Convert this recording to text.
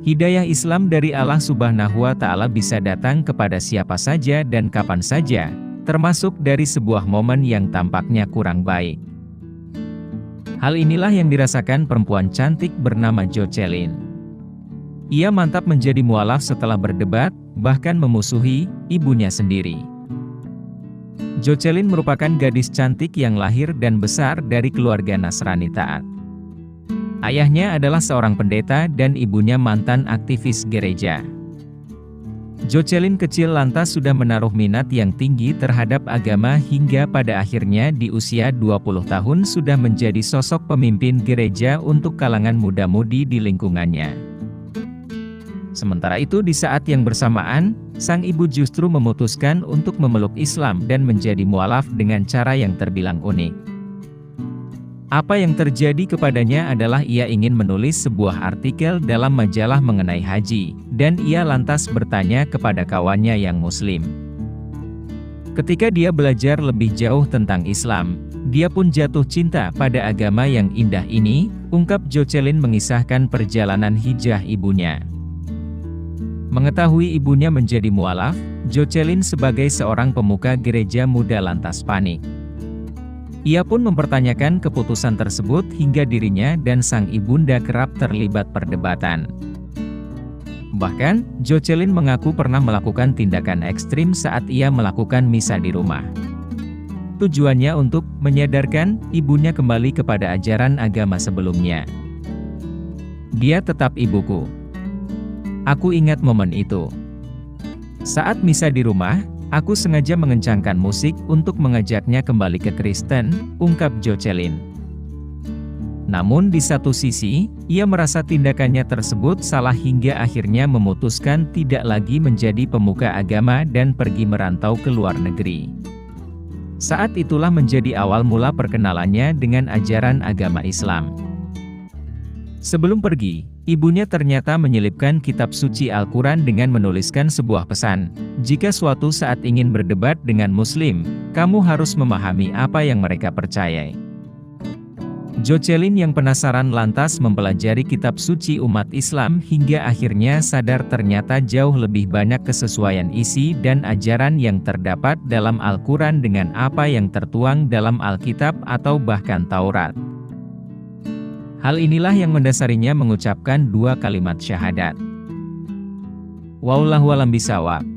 Hidayah Islam dari Allah Subhanahu wa Ta'ala bisa datang kepada siapa saja dan kapan saja, termasuk dari sebuah momen yang tampaknya kurang baik. Hal inilah yang dirasakan perempuan cantik bernama Jocelyn. Ia mantap menjadi mualaf setelah berdebat, bahkan memusuhi ibunya sendiri. Jocelyn merupakan gadis cantik yang lahir dan besar dari keluarga Nasrani taat. Ayahnya adalah seorang pendeta dan ibunya mantan aktivis gereja. Jocelyn kecil lantas sudah menaruh minat yang tinggi terhadap agama hingga pada akhirnya di usia 20 tahun sudah menjadi sosok pemimpin gereja untuk kalangan muda-mudi di lingkungannya. Sementara itu di saat yang bersamaan, sang ibu justru memutuskan untuk memeluk Islam dan menjadi mualaf dengan cara yang terbilang unik. Apa yang terjadi kepadanya adalah ia ingin menulis sebuah artikel dalam majalah mengenai haji, dan ia lantas bertanya kepada kawannya yang muslim. Ketika dia belajar lebih jauh tentang Islam, dia pun jatuh cinta pada agama yang indah ini, ungkap Jocelyn mengisahkan perjalanan hijrah ibunya. Mengetahui ibunya menjadi mualaf, Jocelyn sebagai seorang pemuka gereja muda lantas panik. Ia pun mempertanyakan keputusan tersebut hingga dirinya dan sang ibunda kerap terlibat perdebatan. Bahkan, Jocelyn mengaku pernah melakukan tindakan ekstrim saat ia melakukan misa di rumah. Tujuannya untuk menyadarkan ibunya kembali kepada ajaran agama sebelumnya. Dia tetap ibuku. Aku ingat momen itu. Saat misa di rumah, aku sengaja mengencangkan musik untuk mengajaknya kembali ke Kristen, ungkap Jocelyn. Namun di satu sisi, ia merasa tindakannya tersebut salah hingga akhirnya memutuskan tidak lagi menjadi pemuka agama dan pergi merantau ke luar negeri. Saat itulah menjadi awal mula perkenalannya dengan ajaran agama Islam. Sebelum pergi, ibunya ternyata menyelipkan kitab suci Al-Quran dengan menuliskan sebuah pesan, jika suatu saat ingin berdebat dengan Muslim, kamu harus memahami apa yang mereka percayai. Jocelyn yang penasaran lantas mempelajari kitab suci umat Islam hingga akhirnya sadar ternyata jauh lebih banyak kesesuaian isi dan ajaran yang terdapat dalam Al-Quran dengan apa yang tertuang dalam Alkitab atau bahkan Taurat. Hal inilah yang mendasarinya mengucapkan dua kalimat syahadat. Wallahu a'lam bishawab.